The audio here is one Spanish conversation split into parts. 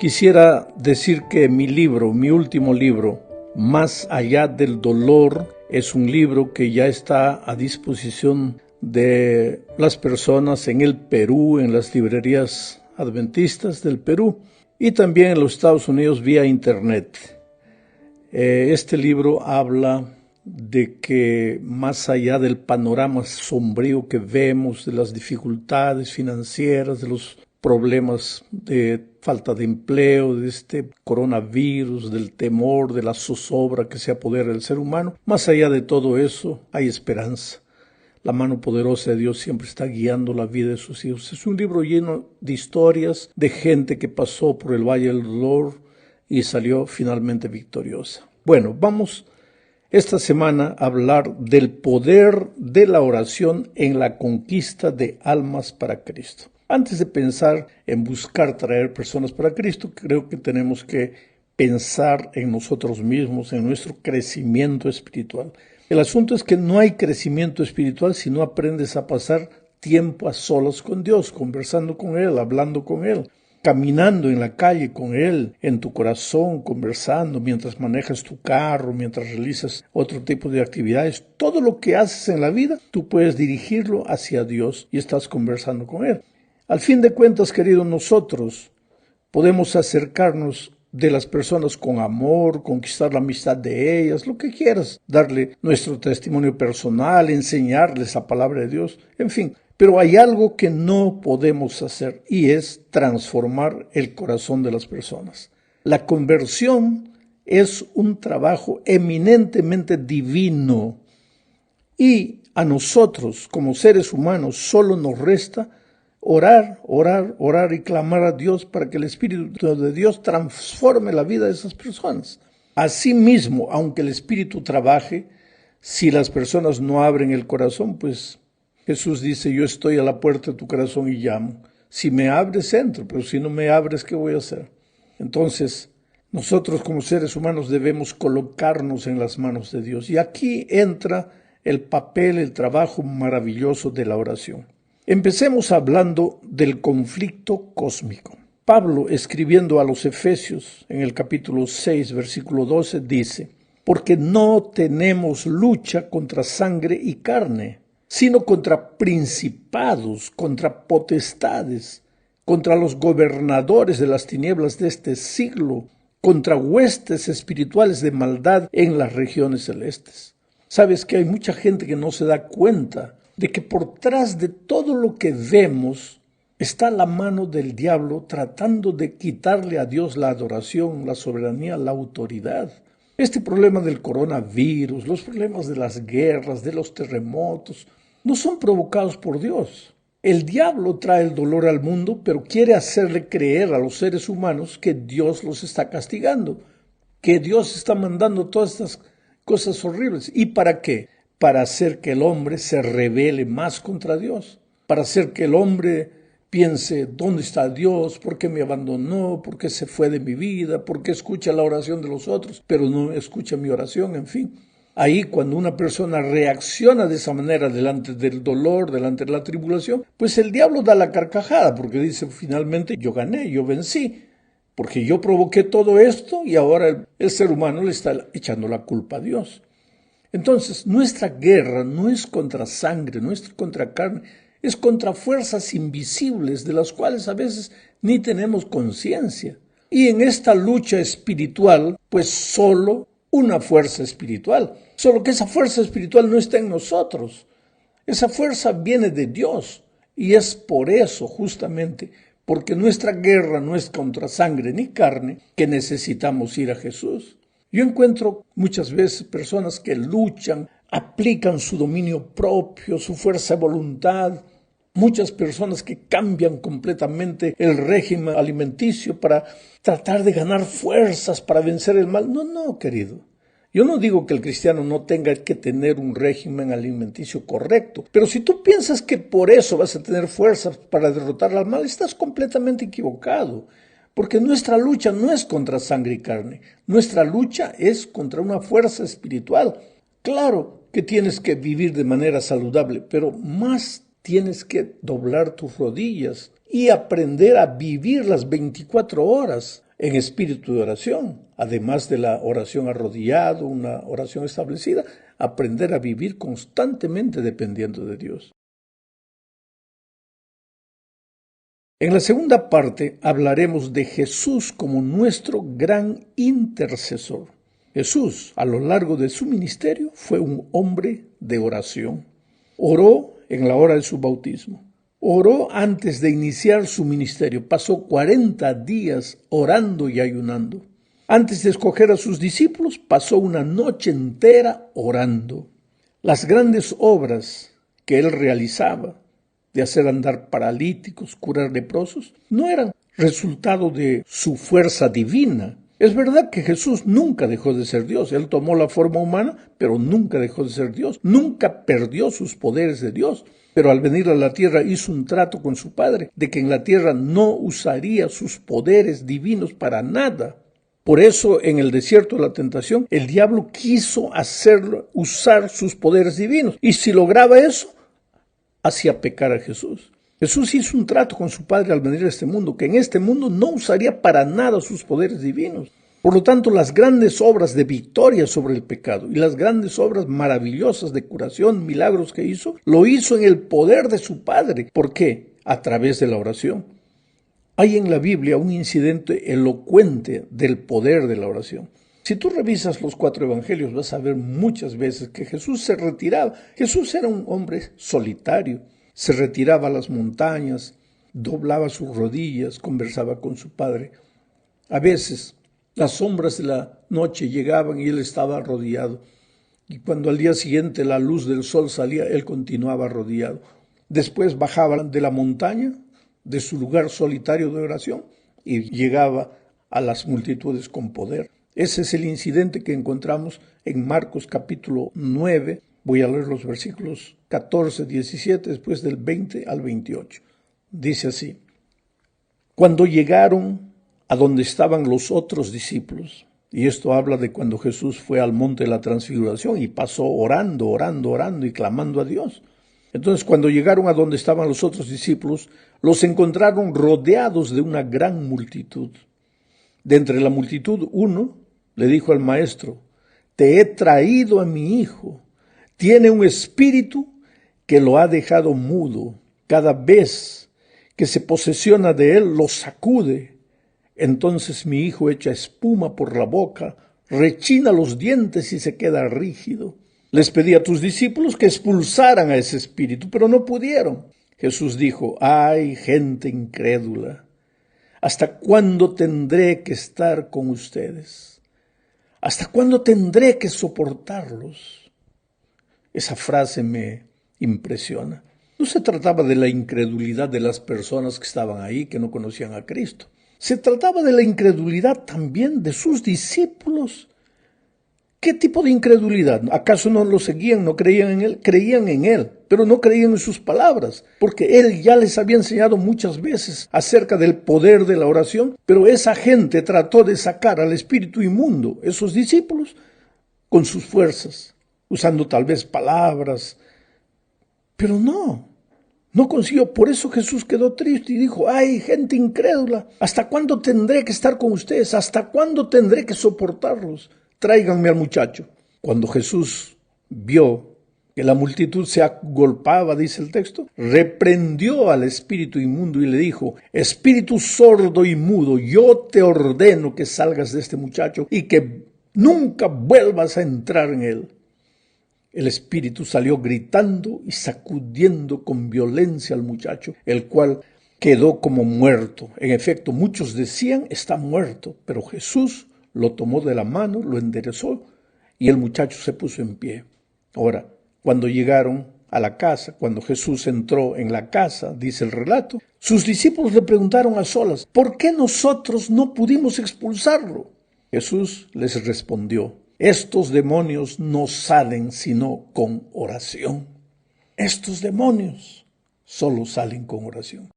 Quisiera decir que mi último libro, Más allá del dolor, es un libro que ya está a disposición de las personas en el Perú, en las librerías adventistas del Perú y también en los Estados Unidos vía internet. Este libro habla de que más allá del panorama sombrío que vemos, de las dificultades financieras, de los problemas de falta de empleo, de este coronavirus, del temor, de la zozobra que se apodera del ser humano, más allá de todo eso hay esperanza. La mano poderosa de Dios siempre está guiando la vida de sus hijos. Es un libro lleno de historias de gente que pasó por el Valle del Dolor y salió finalmente victoriosa. Bueno, vamos esta semana a hablar del poder de la oración en la conquista de almas para Cristo. Antes de pensar en buscar traer personas para Cristo, creo que tenemos que pensar en nosotros mismos, en nuestro crecimiento espiritual. El asunto es que no hay crecimiento espiritual si no aprendes a pasar tiempo a solas con Dios, conversando con Él, hablando con Él, caminando en la calle con Él, en tu corazón, conversando mientras manejas tu carro, mientras realizas otro tipo de actividades. Todo lo que haces en la vida, tú puedes dirigirlo hacia Dios y estás conversando con Él. Al fin de cuentas, queridos, nosotros podemos acercarnos de las personas con amor, conquistar la amistad de ellas, lo que quieras, darle nuestro testimonio personal, enseñarles la palabra de Dios, en fin. Pero hay algo que no podemos hacer y es transformar el corazón de las personas. La conversión es un trabajo eminentemente divino y a nosotros como seres humanos solo nos resta orar y clamar a Dios para que el Espíritu de Dios transforme la vida de esas personas. Asimismo, aunque el Espíritu trabaje, si las personas no abren el corazón, pues Jesús dice, yo estoy a la puerta de tu corazón y llamo. Si me abres, entro, pero si no me abres, ¿qué voy a hacer? Entonces, nosotros como seres humanos debemos colocarnos en las manos de Dios. Y aquí entra el papel, el trabajo maravilloso de la oración. Empecemos hablando del conflicto cósmico. Pablo, escribiendo a los Efesios, en el capítulo 6, versículo 12, dice, porque no tenemos lucha contra sangre y carne, sino contra principados, contra potestades, contra los gobernadores de las tinieblas de este siglo, contra huestes espirituales de maldad en las regiones celestes. Sabes que hay mucha gente que no se da cuenta de que por tras de todo lo que vemos está la mano del diablo tratando de quitarle a Dios la adoración, la soberanía, la autoridad. Este problema del coronavirus, los problemas de las guerras, de los terremotos, no son provocados por Dios. El diablo trae el dolor al mundo, pero quiere hacerle creer a los seres humanos que Dios los está castigando, que Dios está mandando todas estas cosas horribles. ¿Y para qué? Para hacer que el hombre se rebele más contra Dios, para hacer que el hombre piense, ¿dónde está Dios? ¿Por qué me abandonó? ¿Por qué se fue de mi vida? ¿Por qué escucha la oración de los otros, pero no escucha mi oración? En fin, ahí cuando una persona reacciona de esa manera delante del dolor, delante de la tribulación, pues el diablo da la carcajada, porque dice, finalmente yo gané, yo vencí, porque yo provoqué todo esto y ahora el ser humano le está echando la culpa a Dios. Entonces, nuestra guerra no es contra sangre, no es contra carne, es contra fuerzas invisibles de las cuales a veces ni tenemos conciencia. Y en esta lucha espiritual, pues solo una fuerza espiritual, solo que esa fuerza espiritual no está en nosotros. Esa fuerza viene de Dios y es por eso justamente, porque nuestra guerra no es contra sangre ni carne, que necesitamos ir a Jesús. Yo encuentro muchas veces personas que luchan, aplican su dominio propio, su fuerza de voluntad. Muchas personas que cambian completamente el régimen alimenticio para tratar de ganar fuerzas para vencer el mal. No, querido. Yo no digo que el cristiano no tenga que tener un régimen alimenticio correcto, pero si tú piensas que por eso vas a tener fuerzas para derrotar al mal, estás completamente equivocado. Porque nuestra lucha no es contra sangre y carne, nuestra lucha es contra una fuerza espiritual. Claro que tienes que vivir de manera saludable, pero más tienes que doblar tus rodillas y aprender a vivir las 24 horas en espíritu de oración, además de la oración arrodillado, una oración establecida, aprender a vivir constantemente dependiendo de Dios. En la segunda parte hablaremos de Jesús como nuestro gran intercesor. Jesús, a lo largo de su ministerio, fue un hombre de oración. Oró en la hora de su bautismo. Oró antes de iniciar su ministerio. Pasó 40 días orando y ayunando. Antes de escoger a sus discípulos, pasó una noche entera orando. Las grandes obras que él realizaba, de hacer andar paralíticos, curar leprosos, no eran resultado de su fuerza divina. Es verdad que Jesús nunca dejó de ser Dios. Él tomó la forma humana, pero nunca dejó de ser Dios. Nunca perdió sus poderes de Dios. Pero al venir a la tierra hizo un trato con su Padre, de que en la tierra no usaría sus poderes divinos para nada. Por eso, en el desierto de la tentación, el diablo quiso hacerlo usar sus poderes divinos. Y si lograba eso, hacía pecar a Jesús. Jesús hizo un trato con su Padre al venir a este mundo, que en este mundo no usaría para nada sus poderes divinos. Por lo tanto, las grandes obras de victoria sobre el pecado y las grandes obras maravillosas de curación, milagros que hizo, lo hizo en el poder de su Padre. ¿Por qué? A través de la oración. Hay en la Biblia un incidente elocuente del poder de la oración. Si tú revisas los 4 evangelios, vas a ver muchas veces que Jesús se retiraba. Jesús era un hombre solitario. Se retiraba a las montañas, doblaba sus rodillas, conversaba con su Padre. A veces las sombras de la noche llegaban y él estaba arrodillado. Y cuando al día siguiente la luz del sol salía, él continuaba arrodillado. Después bajaba de la montaña, de su lugar solitario de oración, y llegaba a las multitudes con poder. Ese es el incidente que encontramos en Marcos capítulo 9. Voy a leer los versículos 14, 17, después del 20 al 28. Dice así: Cuando llegaron a donde estaban los otros discípulos, y esto habla de cuando Jesús fue al monte de la transfiguración y pasó orando y clamando a Dios. Entonces, cuando llegaron a donde estaban los otros discípulos, los encontraron rodeados de una gran multitud. De entre la multitud, uno le dijo al maestro: Te he traído a mi hijo. Tiene un espíritu que lo ha dejado mudo. Cada vez que se posesiona de él, lo sacude. Entonces mi hijo echa espuma por la boca, rechina los dientes y se queda rígido. Les pedí a tus discípulos que expulsaran a ese espíritu, pero no pudieron. Jesús dijo: ¡Ay, gente incrédula! ¿Hasta cuándo tendré que estar con ustedes? ¿Hasta cuándo tendré que soportarlos? Esa frase me impresiona. No se trataba de la incredulidad de las personas que estaban ahí, que no conocían a Cristo. Se trataba de la incredulidad también de sus discípulos. ¿Qué tipo de incredulidad? ¿Acaso no lo seguían, no creían en él? Creían en él, pero no creían en sus palabras, porque él ya les había enseñado muchas veces acerca del poder de la oración, pero esa gente trató de sacar al espíritu inmundo, esos discípulos, con sus fuerzas, usando tal vez palabras, pero no consiguió. Por eso Jesús quedó triste y dijo: ¡ay, gente incrédula! ¿Hasta cuándo tendré que estar con ustedes? ¿Hasta cuándo tendré que soportarlos? Tráiganme al muchacho. Cuando Jesús vio que la multitud se agolpaba, dice el texto, reprendió al espíritu inmundo y le dijo: Espíritu sordo y mudo, yo te ordeno que salgas de este muchacho y que nunca vuelvas a entrar en él. El espíritu salió gritando y sacudiendo con violencia al muchacho, el cual quedó como muerto. En efecto, muchos decían: está muerto, pero Jesús lo tomó de la mano, lo enderezó y el muchacho se puso en pie. Ahora, cuando llegaron a la casa, cuando Jesús entró en la casa, dice el relato, sus discípulos le preguntaron a solas: ¿por qué nosotros no pudimos expulsarlo? Jesús les respondió: estos demonios no salen sino con oración. Estos demonios solo salen con oración.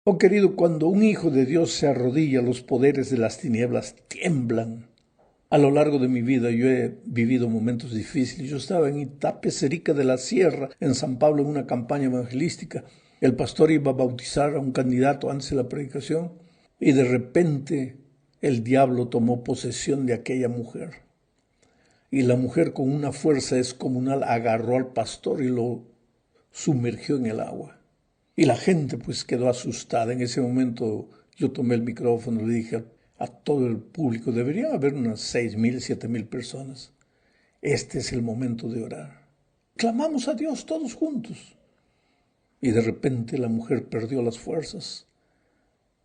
Oh querido, cuando un hijo de Dios se arrodilla, los poderes de las tinieblas tiemblan. A lo largo de mi vida yo he vivido momentos difíciles. Yo estaba en Itapecerica de la Sierra, en San Pablo, en una campaña evangelística. El pastor iba a bautizar a un candidato antes de la predicación y de repente el diablo tomó posesión de aquella mujer. Y la mujer con una fuerza descomunal agarró al pastor y lo sumergió en el agua. Y la gente pues quedó asustada. En ese momento yo tomé el micrófono y le dije a todo el público, debería haber unas 6,000, 7,000 personas. Este es el momento de orar. Clamamos a Dios todos juntos. Y de repente la mujer perdió las fuerzas.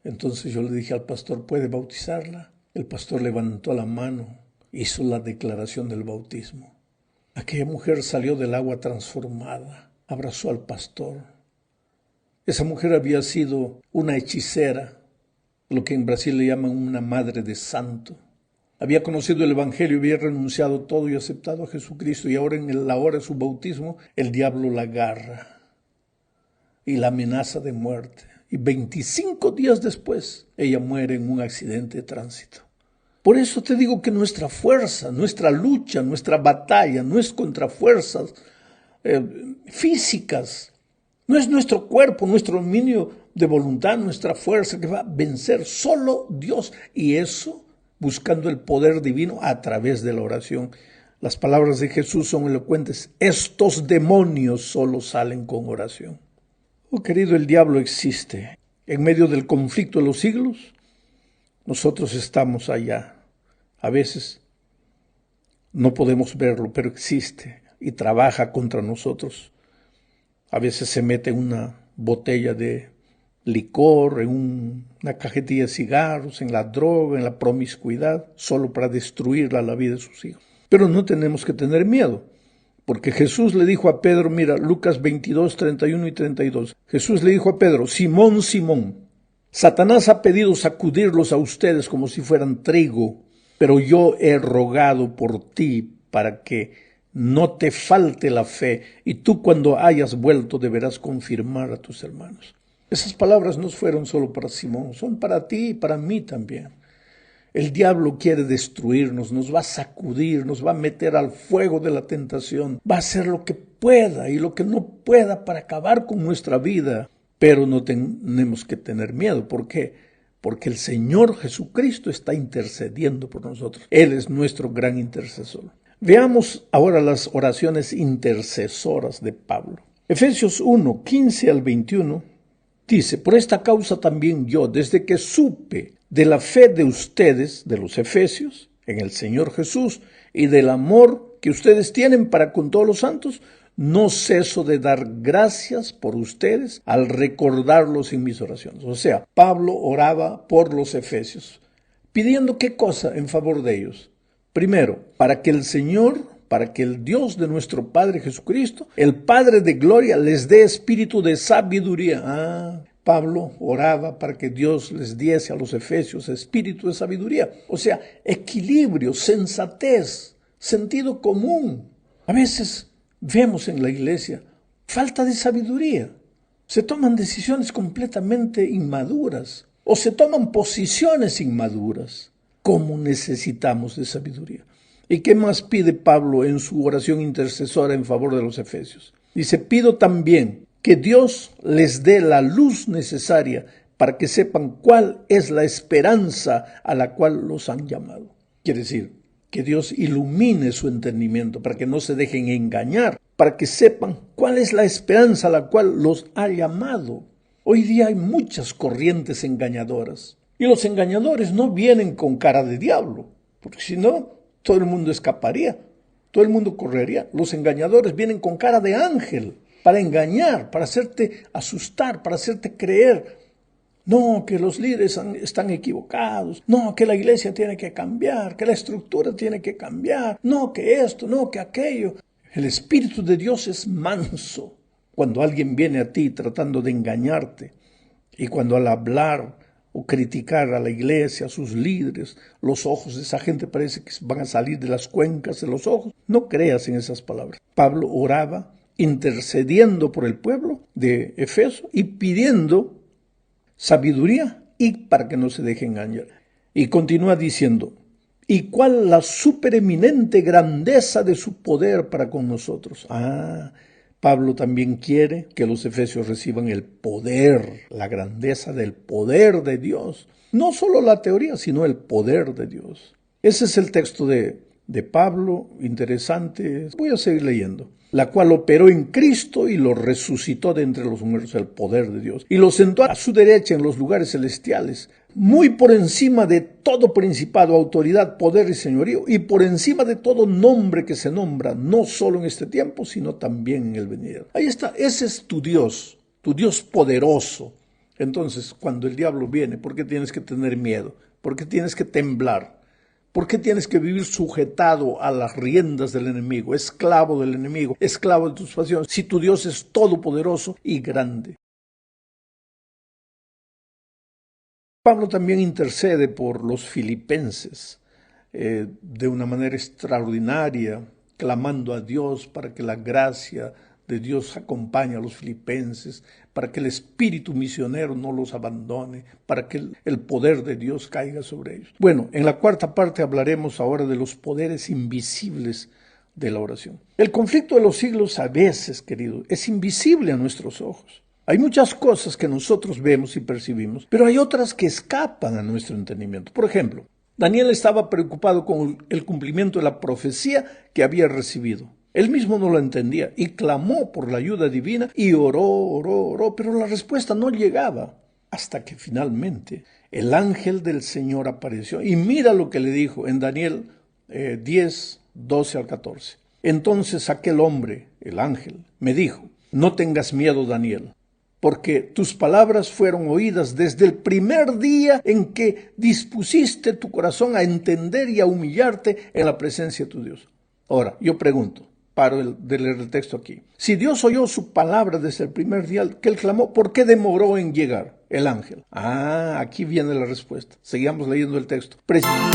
Entonces yo le dije al pastor, ¿puede bautizarla? El pastor levantó la mano, hizo la declaración del bautismo. Aquella mujer salió del agua transformada, abrazó al pastor. Esa mujer había sido una hechicera, lo que en Brasil le llaman una madre de santo. Había conocido el evangelio, había renunciado todo y aceptado a Jesucristo, y ahora en la hora de su bautismo el diablo la agarra y la amenaza de muerte. Y 25 días después ella muere en un accidente de tránsito. Por eso te digo que nuestra fuerza, nuestra lucha, nuestra batalla no es contra fuerzas físicas. No es nuestro cuerpo, nuestro dominio de voluntad, nuestra fuerza que va a vencer, solo Dios. Y eso buscando el poder divino a través de la oración. Las palabras de Jesús son elocuentes. Estos demonios solo salen con oración. Oh querido, el diablo existe. En medio del conflicto de los siglos, nosotros estamos allá. A veces no podemos verlo, pero existe y trabaja contra nosotros. A veces se mete en una botella de licor, en una cajetilla de cigarros, en la droga, en la promiscuidad, solo para destruir la vida de sus hijos. Pero no tenemos que tener miedo, porque Jesús le dijo a Pedro, mira, Lucas 22, 31 y 32, Jesús le dijo a Pedro, Simón, Simón, Satanás ha pedido sacudirlos a ustedes como si fueran trigo, pero yo he rogado por ti para que no te falte la fe, y tú cuando hayas vuelto deberás confirmar a tus hermanos. Esas palabras no fueron solo para Simón, son para ti y para mí también. El diablo quiere destruirnos, nos va a sacudir, nos va a meter al fuego de la tentación, va a hacer lo que pueda y lo que no pueda para acabar con nuestra vida. Pero no tenemos que tener miedo. ¿Por qué? Porque el Señor Jesucristo está intercediendo por nosotros. Él es nuestro gran intercesor. Veamos ahora las oraciones intercesoras de Pablo. Efesios 1, 15 al 21, dice, por esta causa también yo, desde que supe de la fe de ustedes, de los efesios, en el Señor Jesús, y del amor que ustedes tienen para con todos los santos, no ceso de dar gracias por ustedes al recordarlos en mis oraciones. O sea, Pablo oraba por los efesios, pidiendo ¿qué cosa en favor de ellos? Primero, para que el Señor, para que el Dios de nuestro Padre Jesucristo, el Padre de gloria, les dé espíritu de sabiduría. Pablo oraba para que Dios les diese a los efesios espíritu de sabiduría. O sea, equilibrio, sensatez, sentido común. A veces vemos en la iglesia falta de sabiduría. Se toman decisiones completamente inmaduras o se toman posiciones inmaduras. ¿Cómo necesitamos de sabiduría? ¿Y qué más pide Pablo en su oración intercesora en favor de los efesios? Dice, pido también que Dios les dé la luz necesaria para que sepan cuál es la esperanza a la cual los han llamado. Quiere decir, que Dios ilumine su entendimiento para que no se dejen engañar, para que sepan cuál es la esperanza a la cual los ha llamado. Hoy día hay muchas corrientes engañadoras y los engañadores no vienen con cara de diablo, porque si no, todo el mundo escaparía, todo el mundo correría. Los engañadores vienen con cara de ángel para engañar, para hacerte asustar, para hacerte creer. No, que los líderes están equivocados. No, que la iglesia tiene que cambiar, que la estructura tiene que cambiar. No, que esto, no, que aquello. El Espíritu de Dios es manso. Cuando alguien viene a ti tratando de engañarte y cuando al hablar o criticar a la iglesia, a sus líderes, los ojos de esa gente parece que van a salir de las cuencas de los ojos, no creas en esas palabras. Pablo oraba intercediendo por el pueblo de Efeso y pidiendo sabiduría y para que no se deje engañar. Y continúa diciendo, ¿y cuál la supereminente grandeza de su poder para con nosotros? Pablo también quiere que los efesios reciban el poder, la grandeza del poder de Dios. No solo la teoría, sino el poder de Dios. Ese es el texto de Pablo, interesante. Voy a seguir leyendo. La cual operó en Cristo y lo resucitó de entre los muertos, el poder de Dios, y lo sentó a su derecha en los lugares celestiales, muy por encima de todo principado, autoridad, poder y señorío, y por encima de todo nombre que se nombra, no solo en este tiempo, sino también en el venidero. Ahí está, ese es tu Dios poderoso. Entonces, cuando el diablo viene, ¿por qué tienes que tener miedo? ¿Por qué tienes que temblar? ¿Por qué tienes que vivir sujetado a las riendas del enemigo, esclavo del enemigo, esclavo de tus pasiones, si tu Dios es todopoderoso y grande? Pablo también intercede por los filipenses de una manera extraordinaria, clamando a Dios para que la gracia de Dios acompañe a los filipenses, para que el espíritu misionero no los abandone, para que el poder de Dios caiga sobre ellos. Bueno, en la cuarta parte hablaremos ahora de los poderes invisibles de la oración. El conflicto de los siglos a veces, querido, es invisible a nuestros ojos. Hay muchas cosas que nosotros vemos y percibimos, pero hay otras que escapan a nuestro entendimiento. Por ejemplo, Daniel estaba preocupado con el cumplimiento de la profecía que había recibido. Él mismo no lo entendía y clamó por la ayuda divina y oró, pero la respuesta no llegaba hasta que finalmente el ángel del Señor apareció. Y mira lo que le dijo en Daniel 10, 12 al 14. Entonces aquel hombre, el ángel, me dijo, no tengas miedo, Daniel, porque tus palabras fueron oídas desde el primer día en que dispusiste tu corazón a entender y a humillarte en la presencia de tu Dios. Ahora, yo pregunto, paro de leer el texto aquí. Si Dios oyó su palabra desde el primer día que él clamó, ¿por qué demoró en llegar el ángel? Aquí viene la respuesta. Sigamos leyendo el texto. Precisamente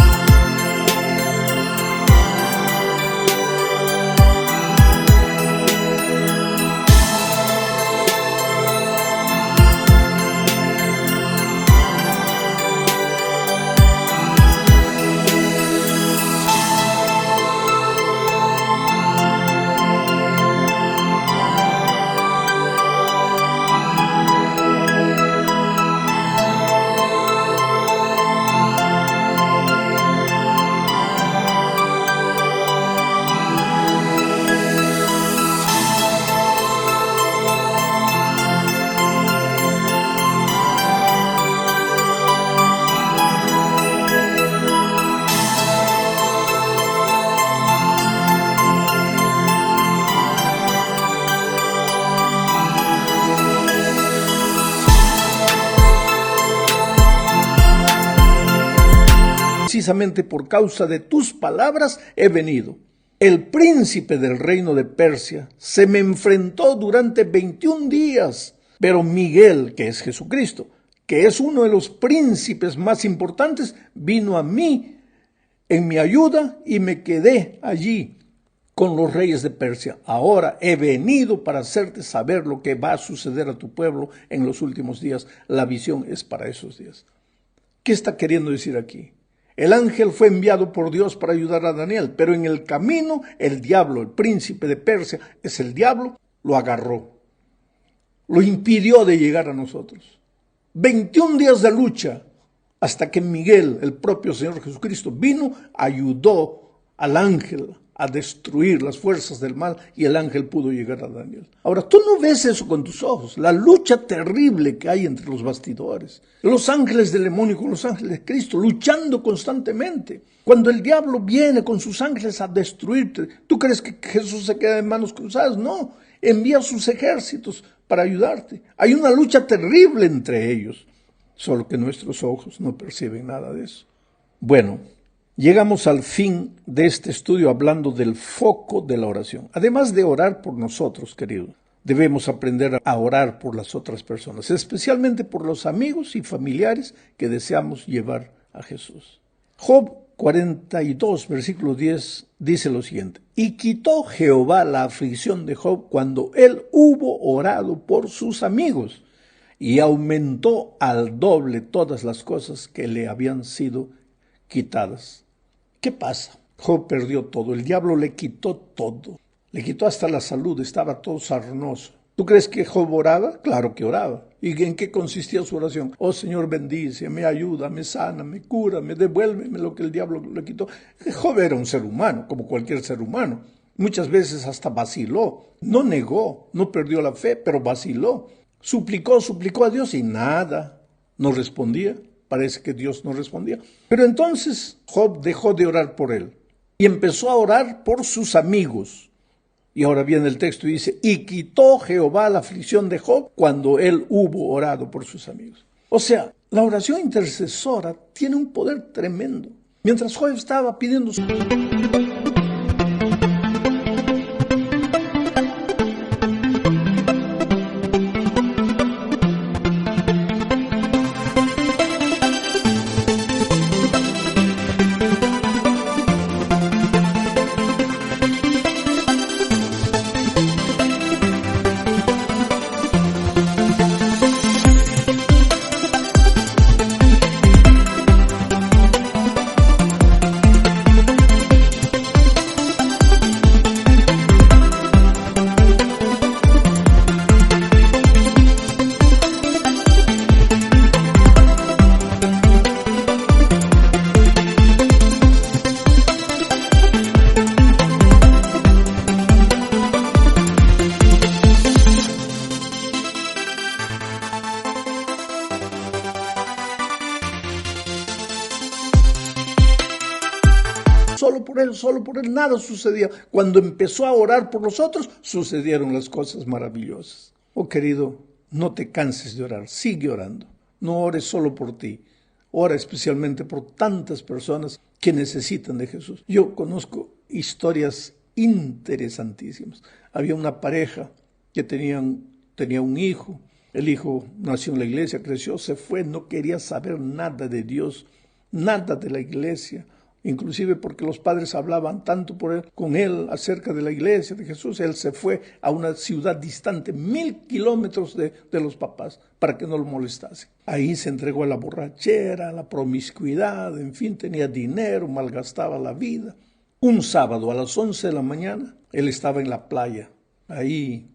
por causa de tus palabras he venido. El príncipe del reino de Persia se me enfrentó durante 21 días, pero Miguel, que es Jesucristo, que es uno de los príncipes más importantes, vino a mí en mi ayuda y me quedé allí con los reyes de Persia. Ahora he venido para hacerte saber lo que va a suceder a tu pueblo en los últimos días. La visión es para esos días. ¿Qué está queriendo decir aquí? El ángel fue enviado por Dios para ayudar a Daniel, pero en el camino el diablo, el príncipe de Persia, es el diablo, lo agarró. Lo impidió de llegar a nosotros. 21 días de lucha hasta que Miguel, el propio Señor Jesucristo, vino, ayudó al ángel a destruir las fuerzas del mal y el ángel pudo llegar a Daniel. Ahora, tú no ves eso con tus ojos, la lucha terrible que hay entre los bastidores. Los ángeles del demonio con los ángeles de Cristo, luchando constantemente. Cuando el diablo viene con sus ángeles a destruirte, ¿tú crees que Jesús se queda en manos cruzadas? No, envía sus ejércitos para ayudarte. Hay una lucha terrible entre ellos, solo que nuestros ojos no perciben nada de eso. Bueno, llegamos al fin de este estudio hablando del foco de la oración. Además de orar por nosotros, querido, debemos aprender a orar por las otras personas, especialmente por los amigos y familiares que deseamos llevar a Jesús. Job 42, versículo 10, dice lo siguiente: y quitó Jehová la aflicción de Job cuando él hubo orado por sus amigos, y aumentó al doble todas las cosas que le habían sido quitadas. ¿Qué pasa? Job perdió todo, el diablo le quitó todo. Le quitó hasta la salud, estaba todo sarnoso. ¿Tú crees que Job oraba? Claro que oraba. ¿Y en qué consistía su oración? Oh Señor, bendice, me ayuda, me sana, me cura, me devuélveme lo que el diablo le quitó. Job era un ser humano, como cualquier ser humano. Muchas veces hasta vaciló. No negó, no perdió la fe, pero vaciló. Suplicó a Dios y nada. No respondía. Parece que Dios no respondía. Pero entonces Job dejó de orar por él y empezó a orar por sus amigos. Y ahora viene el texto y dice, y quitó Jehová la aflicción de Job cuando él hubo orado por sus amigos. O sea, la oración intercesora tiene un poder tremendo. Mientras Job estaba pidiendo su... Solo por él, nada sucedía. Cuando empezó a orar por los otros, sucedieron las cosas maravillosas. Oh querido, no te canses de orar, sigue orando. No ores solo por ti, ora especialmente por tantas personas que necesitan de Jesús. Yo conozco historias interesantísimas. Había una pareja que tenía un hijo. El hijo nació en la iglesia, creció, se fue, no quería saber nada de Dios, nada de la iglesia. Inclusive porque los padres hablaban tanto con él acerca de la iglesia, de Jesús. Él se fue a una ciudad distante, 1000 kilómetros de los papás, para que no lo molestasen. Ahí se entregó a la borrachera, a la promiscuidad, en fin, tenía dinero, malgastaba la vida. Un sábado a las 11 de la mañana, él estaba en la playa, ahí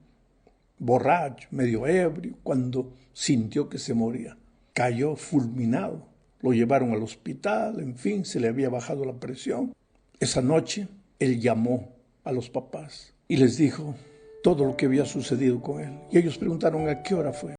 borracho, medio ebrio, cuando sintió que se moría. Cayó fulminado. Lo llevaron al hospital, en fin, se le había bajado la presión. Esa noche, él llamó a los papás y les dijo todo lo que había sucedido con él. Y ellos preguntaron a qué hora fue.